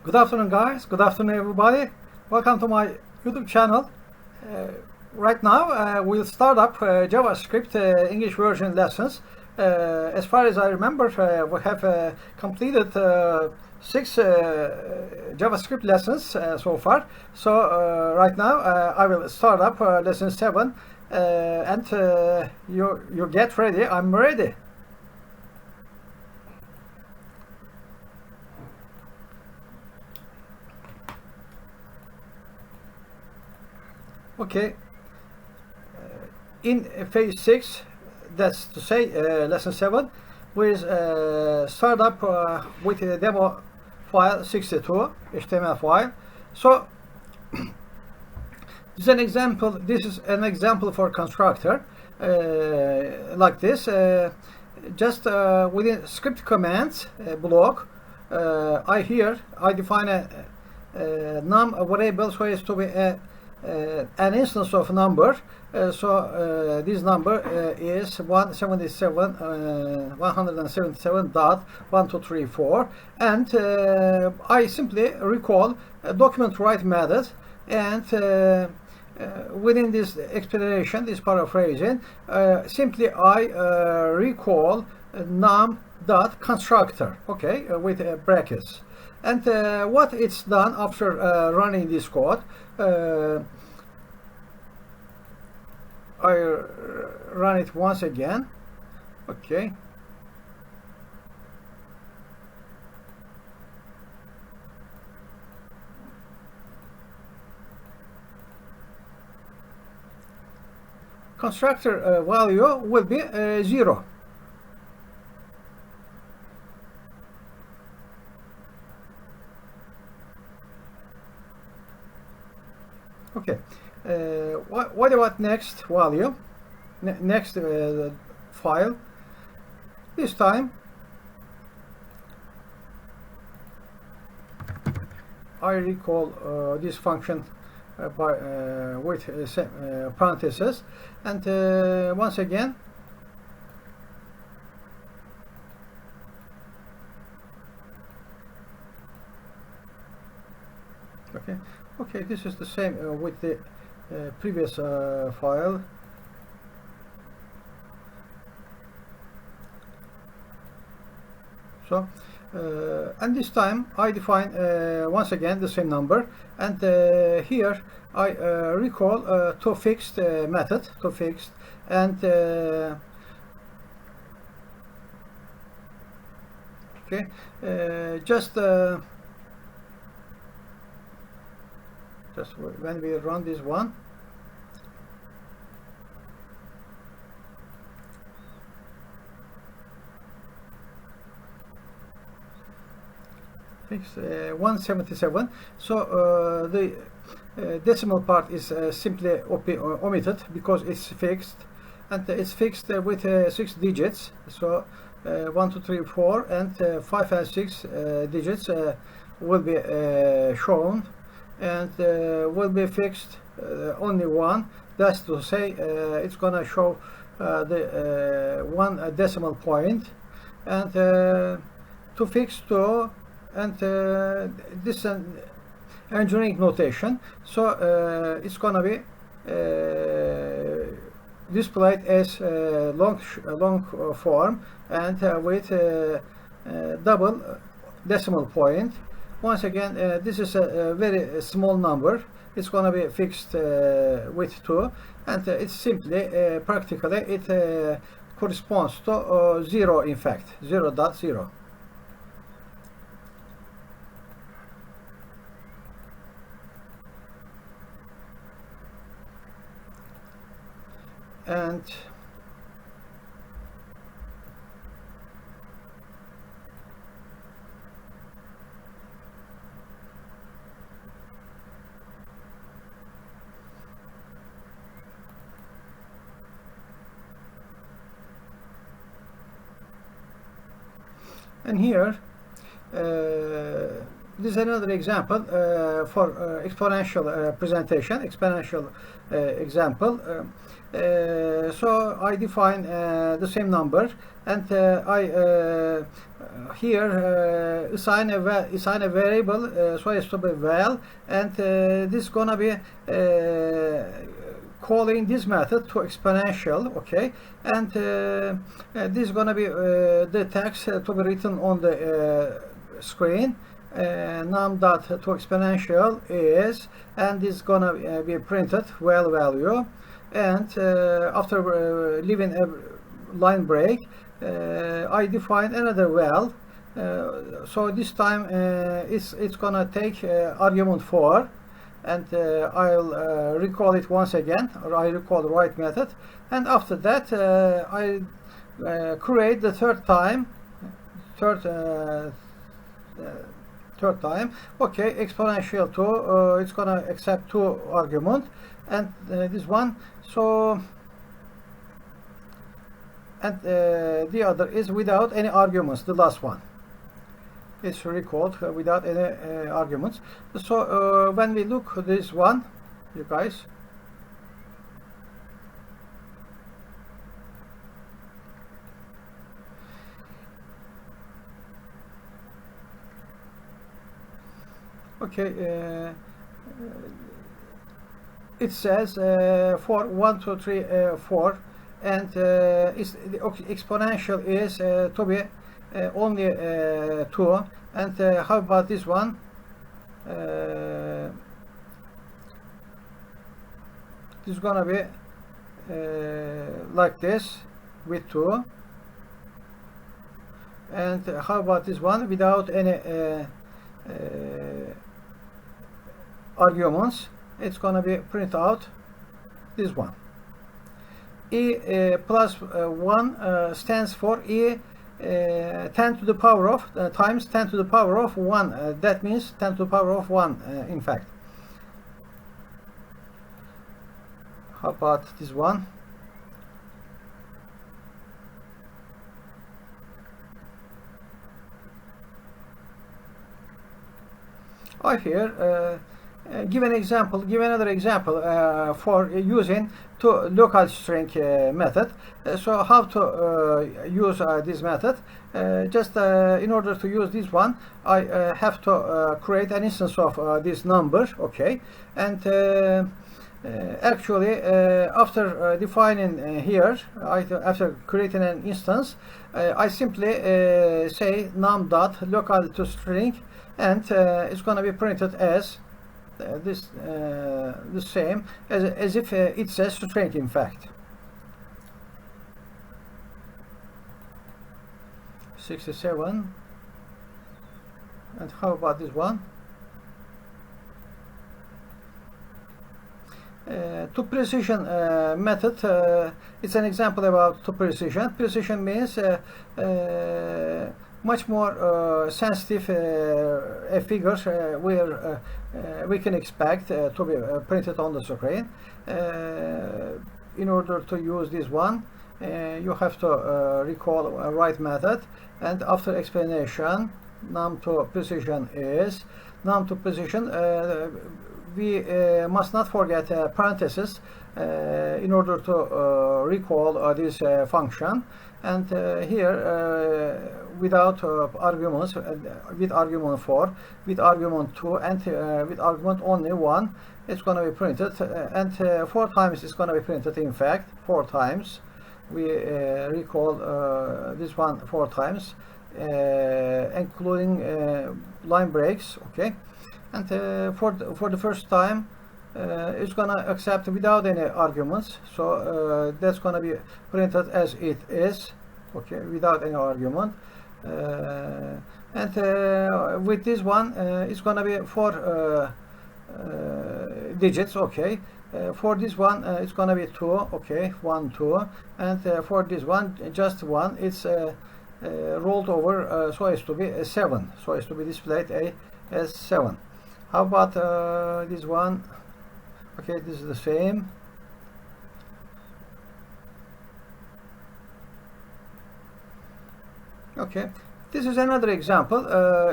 Good afternoon, guys. Good afternoon, everybody. Welcome to my YouTube channel. Right now, we'll start up JavaScript English version lessons. As far as I remember, we have completed 6 JavaScript lessons so far. So right now, I will start up lesson 7, and you get ready. I'm ready. Okay, in phase 6, that's to say lesson 7, we start up with a demo file 62 HTML file. So this is an example for constructor like this. Just within script commands block, I define a num variable so as to be an instance of number. So this number is 177.123.4, and I simply recall a document write method, and within this explanation, this paraphrasing, simply I recall num.constructor, okay, with brackets. And what it's done after running this code, I run it once again. Okay. Constructor value will be 0. Okay, what about next value, next file? This time I recall this function with parentheses, and once again okay, this is the same with the previous file. So and this time I define once again the same number, and here I recall toFixed method, toFixed, and okay, just when we run this one, fix 177. So the decimal part is simply omitted because it's fixed, and it's fixed with 6 digits. So 1, 2, 3, 4, and 5 and 6 digits will be shown, and will be fixed only one. That's to say, it's gonna show the 1 decimal point, and to fix 2, and this engineering notation. So it's gonna be displayed as long form, and with double decimal point. Once again, this is a very small number. It's going to be fixed with 2, and it's simply practically it corresponds to 0, in fact 0.0. And here this is another example for exponential presentation, exponential example. So I define the same number, and I here assign a variable so as to be val, and this is gonna be calling this method to exponential, okay, and this is gonna be the text to be written on the screen. Num dot to exponential is, and this is gonna be printed val value, and after leaving a line break, I define another val. So this time it's gonna take argument 4, and I'll recall it once again, or I recall the right method, and after that I create the third time, okay, exponential 2, it's gonna accept 2 argument, and this one, so, and the other is without any arguments, the last one. It's recalled without any arguments. So when we look at this one, you guys, okay, it says 4, 1, 2, 3, 4, and the exponential is to be only 2, and how about this one? This is gonna be like this with 2, and how about this one without any arguments? It's gonna be print out this one. E plus 1 stands for E 10 to the power of times 10 to the power of 1. That means 10 to the power of 1 in fact. How about this one? I here give another example for using to local string method. So how to use this method? Just in order to use this one, I have to create an instance of this number, okay, and actually after defining here, after creating an instance, I simply say num dot local to string, and it's going to be printed as the same as if it says string in fact. 67, and how about this one? To precision method, it's an example about to precision. Precision means much more sensitive figures where we can expect to be printed on the screen. In order to use this one, you have to recall a right method, and after explanation, num to precision is num to precision. We must not forget parentheses in order to recall this function, and here without arguments, with argument 4, with argument 2, and with argument only 1, it's going to be printed, and 4 times it's going to be printed. In fact, 4 times we recall this one 4 times, including line breaks, okay. And for the first time, it's gonna accept without any arguments, so that's gonna be printed as it is, okay, without any argument. And with this one, it's gonna be 4 digits, okay. For this one, it's gonna be 2, okay, 1, 2, and for this one, just 1. It's rolled over so as to be 7, so as to be displayed as 7. How about this one? Okay, this is the same. Okay, This is another example.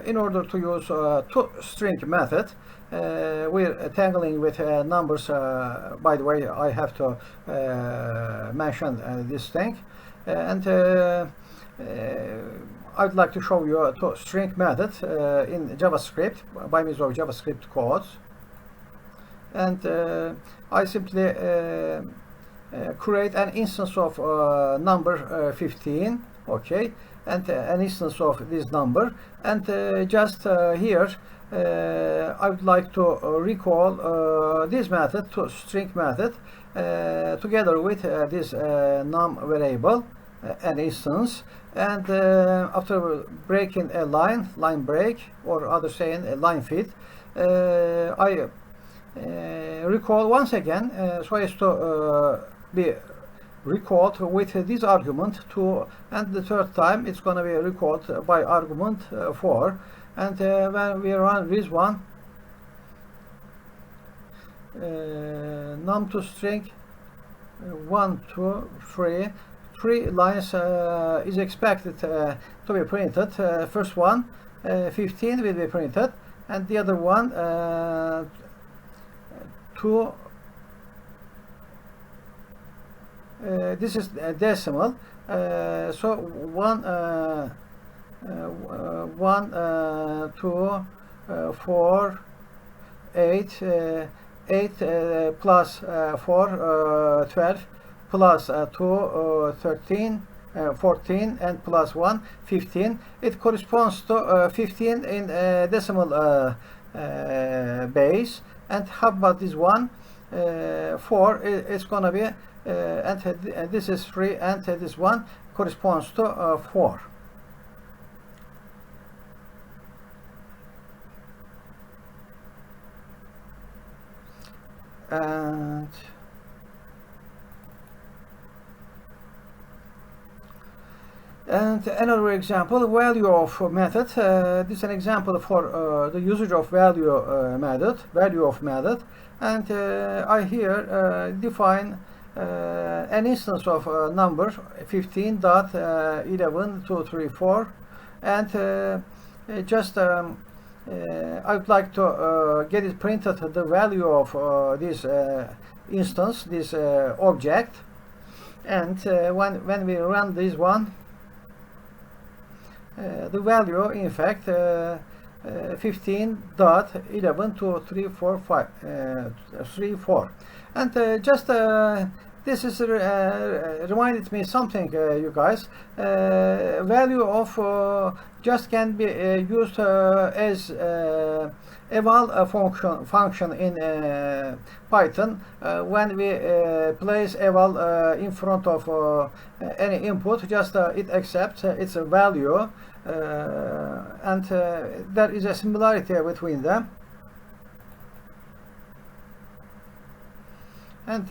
In order to use toString method, we're tangling with numbers. By the way, I have to mention this thing, and I'd like to show you a toString method in JavaScript by means of JavaScript codes. And I simply create an instance of number 15, okay, and an instance of this number, and just here I would like to recall this method, toString method, together with this num variable, an instance, and after breaking a line break, or other saying a line feed, I recall once again so as to be recalled with this argument 2, and the third time it's going to be recalled by argument 4, and when we run this one, num toString 1, 2, 3 lines is expected to be printed. First one 15 will be printed, and the other one 2. This is decimal, so 1, 2, 4, 8, 8 plus 4, 12, plus 2, 13, 14, and plus 1, 15. It corresponds to 15 in decimal base. And how about this one? 4 is going to be, and this is 3, and this one corresponds to 4. And another example, value of method. This is an example for the usage of value of method, and I here define an instance of number 15.11.234, and just I would like to get it printed the value of this instance, this object, and when we run this one, the value in fact 15.11.234, and just this is reminded me something, you guys. Value of just can be used as eval function in Python when we place eval in front of any input. Just it accepts its value, and there is a similarity between them. And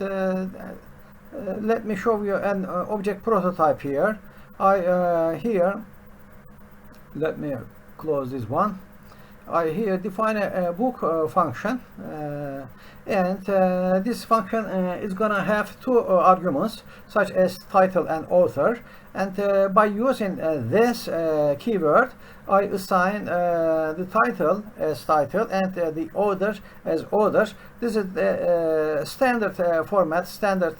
let me show you an object prototype here. Here, let me close this one. I here define a book function, and this function is gonna have 2 arguments, such as title and author, and by using this keyword, I assign the title as title and the author as author. This is the standard format, standard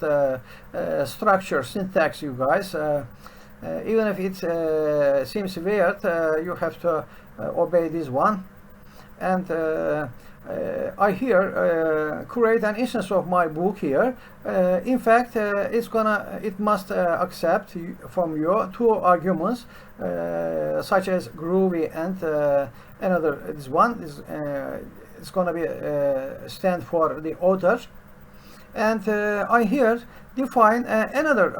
structure, syntax, you guys. Even if it seems weird, you have to obey this one. And I here create an instance of my book here. In fact, it must accept from you 2 arguments, such as groovy, and another. This one is it's going to be stand for the author. And I here define another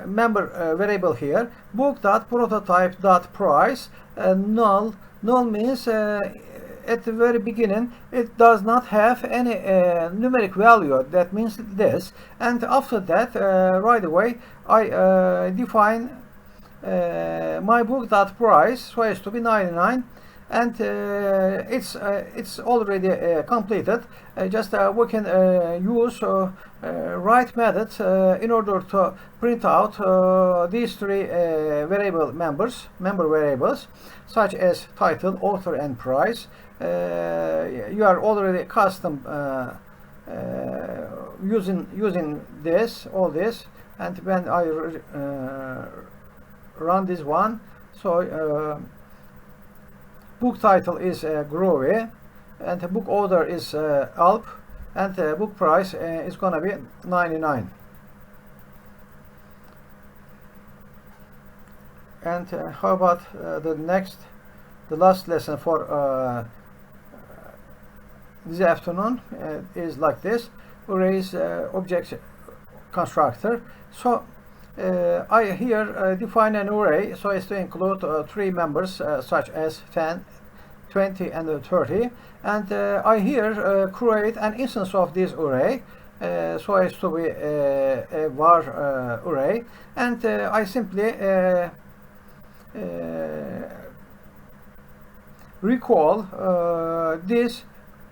member variable here, book.prototype.price, null. Null means at the very beginning it does not have any numeric value. That means this, and after that right away I define my book.price so as to be 99, and it's already completed. Just we can use write method in order to print out these three member variables, such as title, author, and price. You are already custom using all this, and when I run this one, so book title is Groovy, and the book order is Alp, and the book price is gonna be 99. And how about the last lesson for this afternoon is like this: arrays object constructor. So I here define an array so as to include three members such as 10, 20, and 30, and I here create an instance of this array so as to be a var array, and I simply recall this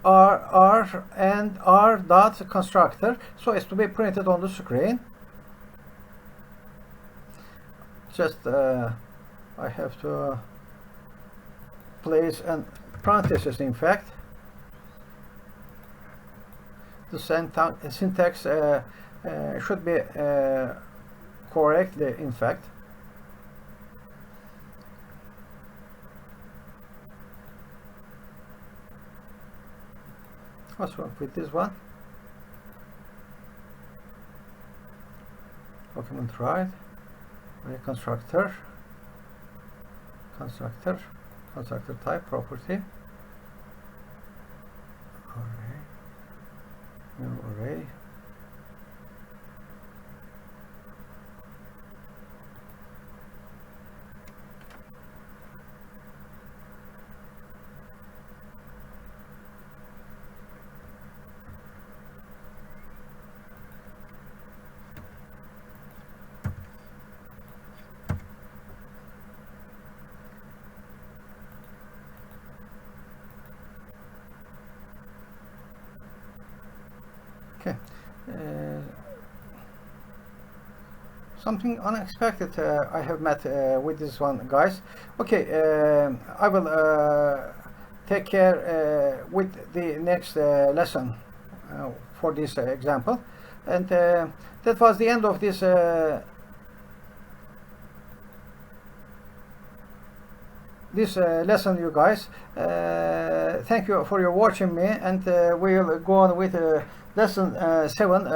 r and r dot constructor so as to be printed on the screen. Just I have to place an parenthesis. In fact, the syntax should be correctly, in fact. What's wrong with this one? Document right. Constructor type property array, new array, okay. Something unexpected I have met with this one, guys. Okay, I will take care with the next lesson for this example, and that was the end of this lesson, you guys. Thank you for your watching me, and we'll go on with lesson 7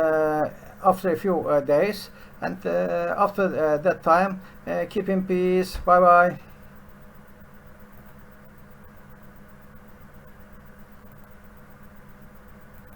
after a few days, and after that time, keep in peace. Bye bye.